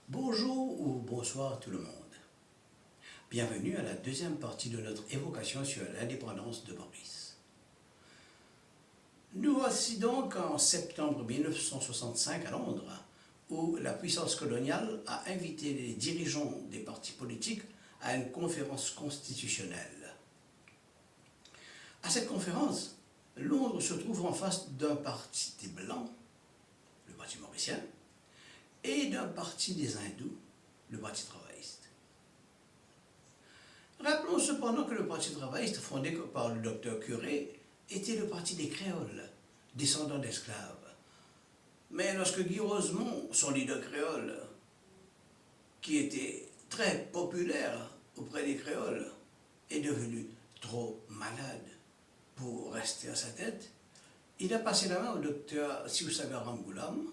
Bonjour ou bonsoir tout le monde. Bienvenue à la deuxième partie de notre évocation sur l'indépendance de Maurice. Nous voici donc en septembre 1965 à Londres, où la puissance coloniale a invité les dirigeants des partis politiques à une conférence constitutionnelle. À cette conférence, Londres se trouve en face d'un parti des Blancs, le Parti mauricien, et d'un parti des hindous, le Parti travailliste. Rappelons cependant que le Parti travailliste, fondé par le docteur Curé, était le parti des créoles, descendants d'esclaves. Mais lorsque Guy Rosemont, son leader créole, qui était très populaire auprès des créoles, est devenu trop malade pour rester à sa tête, il a passé la main au docteur Siousaga Goulam.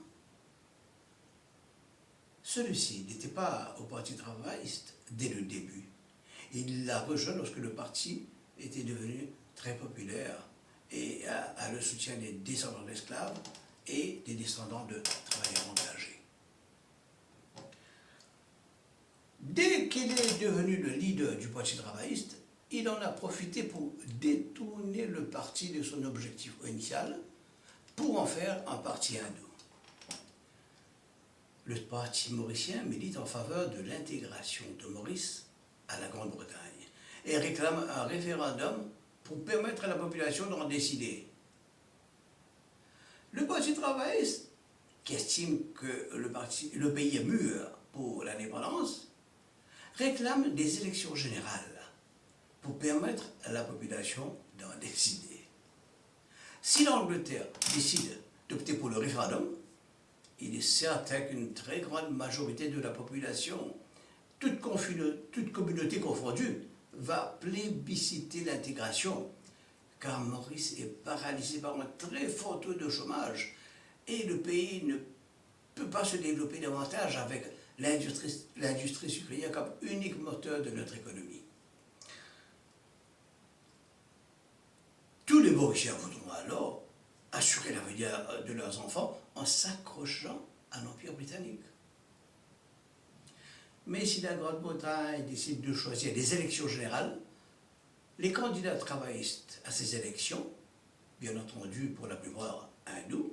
Celui-ci n'était pas au Parti travailliste dès le début. Il l'a rejoint lorsque le parti était devenu très populaire et a le soutien des descendants d'esclaves et des descendants de travailleurs engagés. Dès qu'il est devenu le leader du Parti travailliste, il en a profité pour détourner le parti de son objectif initial pour en faire un parti hindou. Le parti mauricien milite en faveur de l'intégration de Maurice à la Grande-Bretagne et réclame un référendum pour permettre à la population d'en décider. Le Parti travailliste, qui estime que le pays est mûr pour l'indépendance, réclame des élections générales pour permettre à la population d'en décider. Si l'Angleterre décide d'opter pour le référendum, il est certain qu'une très grande majorité de la population, toute communauté confondue, va plébisciter l'intégration, car Maurice est paralysé par un très fort taux de chômage et le pays ne peut pas se développer davantage avec l'industrie sucrière comme unique moteur de notre économie. Tous les Mauriciens voudront alors assurer l'avenir de leurs enfants en s'accrochant à l'Empire britannique. Mais si la Grande-Bretagne décide de choisir des élections générales, les candidats travaillistes à ces élections, bien entendu pour la plupart hindous,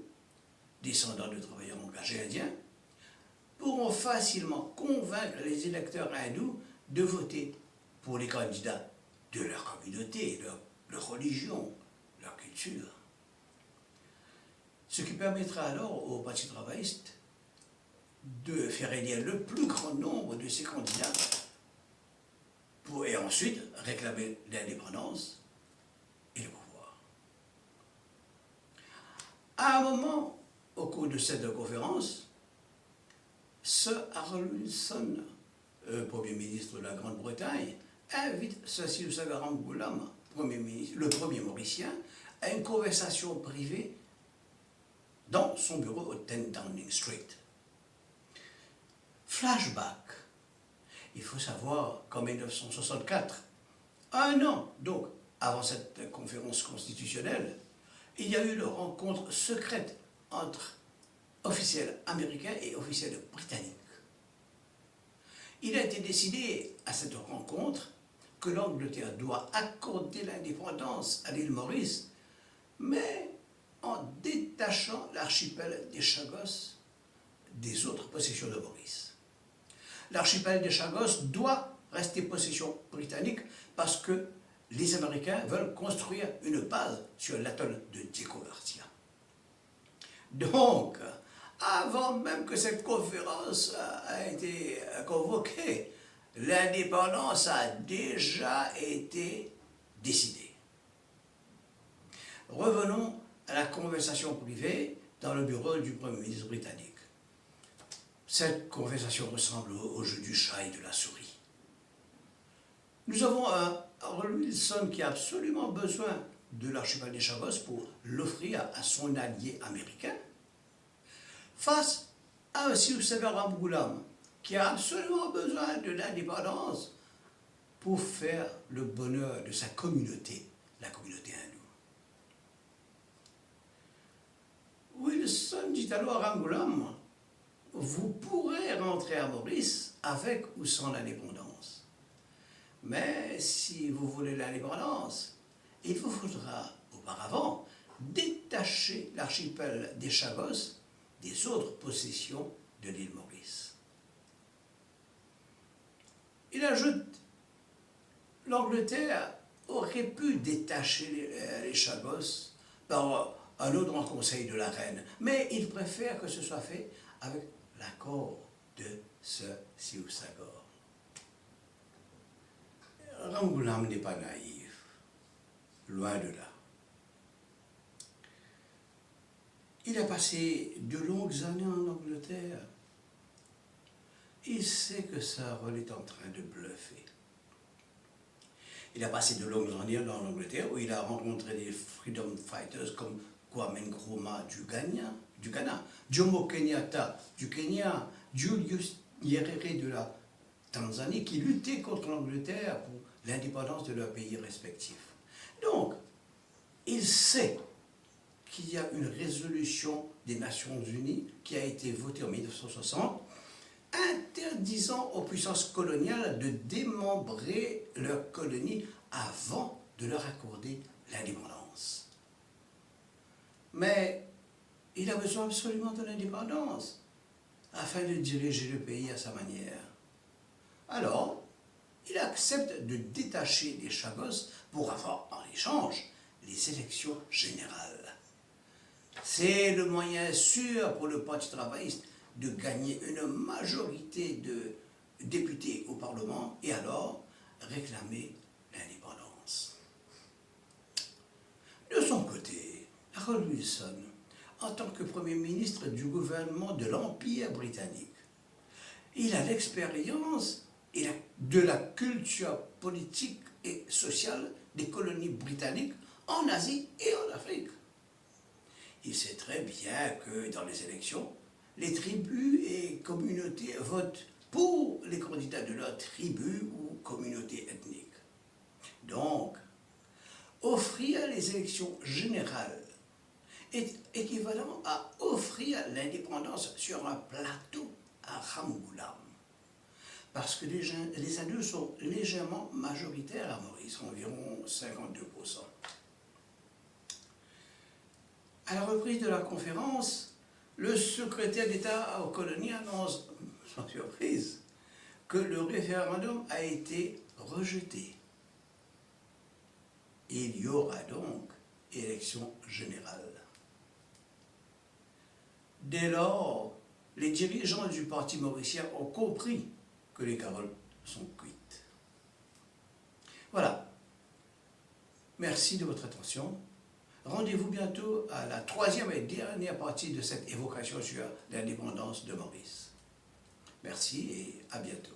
descendants de travailleurs engagés indiens, pourront facilement convaincre les électeurs hindous de voter pour les candidats de leur communauté, leur religion, leur culture. Ce qui permettra alors au Parti travailliste de faire élire le plus grand nombre de ses candidats et ensuite réclamer l'indépendance et le pouvoir. À un moment, au cours de cette conférence, Sir Harold Wilson, Premier ministre de la Grande-Bretagne, invite Sir Siousaga Goulam, le premier mauricien, à une conversation privée dans son bureau au 10 Downing Street. Flashback. Il faut savoir qu'en 1964, un an donc avant cette conférence constitutionnelle, il y a eu une rencontre secrète entre officiels américains et officiels britanniques. Il a été décidé à cette rencontre que l'Angleterre doit accorder l'indépendance à l'île Maurice, mais en détachant l'archipel des Chagos des autres possessions de Maurice. L'archipel des Chagos doit rester possession britannique parce que les Américains veulent construire une base sur l'atoll de Diego Garcia. Donc, avant même que cette conférence a été convoquée, l'indépendance a déjà été décidée. Revenons à la conversation privée dans le bureau du Premier ministre britannique. Cette conversation ressemble au jeu du chat et de la souris. Nous avons un Harold Wilson qui a absolument besoin de l'archipel des Chagos pour l'offrir à son allié américain, face à un Siousaga Goulam qui a absolument besoin de l'indépendance pour faire le bonheur de sa communauté, la communauté hindoue. Wilson dit alors à Goulam: vous pourrez rentrer à Maurice avec ou sans l'indépendance. Mais si vous voulez l'indépendance, il vous faudra auparavant détacher l'archipel des Chagos des autres possessions de l'île Maurice. Il ajoute, l'Angleterre aurait pu détacher les Chagos par un autre en conseil de la reine, mais il préfère que ce soit fait avec l'accord de ce Sioussagor. Ramgoolam n'est pas naïf, loin de là. Il a passé de longues années en Angleterre. Il sait que sa rôle est en train de bluffer. Il a passé de longues années en Angleterre où il a rencontré des freedom fighters comme Kwame Nkrumah du Ghana, Jomo Kenyatta du Kenya, Julius Nyerere de la Tanzanie qui luttaient contre l'Angleterre pour l'indépendance de leurs pays respectifs. Donc, il sait qu'il y a une résolution des Nations Unies qui a été votée en 1960 interdisant aux puissances coloniales de démembrer leurs colonies avant de leur accorder l'indépendance. Mais il a besoin absolument de l'indépendance afin de diriger le pays à sa manière. Alors, il accepte de détacher les Chagos pour avoir en échange les élections générales. C'est le moyen sûr pour le Parti travailliste de gagner une majorité de députés au Parlement et alors réclamer l'indépendance. De son côté, Harold Wilson, en tant que Premier ministre du gouvernement de l'Empire britannique, il a l'expérience de la culture politique et sociale des colonies britanniques en Asie et en Afrique. Il sait très bien que dans les élections, les tribus et communautés votent pour les candidats de leur tribu ou communauté ethnique. Donc, offrir les élections générales est équivalent à offrir l'indépendance sur un plateau à Ramgoolam. Parce que les hindous sont légèrement majoritaires à Maurice, environ 52%. À la reprise de la conférence, le secrétaire d'État aux colonies annonce, sans surprise, que le référendum a été rejeté. Il y aura donc élection générale. Dès lors, les dirigeants du Parti mauricien ont compris que les carottes sont cuites. Voilà. Merci de votre attention. Rendez-vous bientôt à la troisième et dernière partie de cette évocation sur l'indépendance de Maurice. Merci et à bientôt.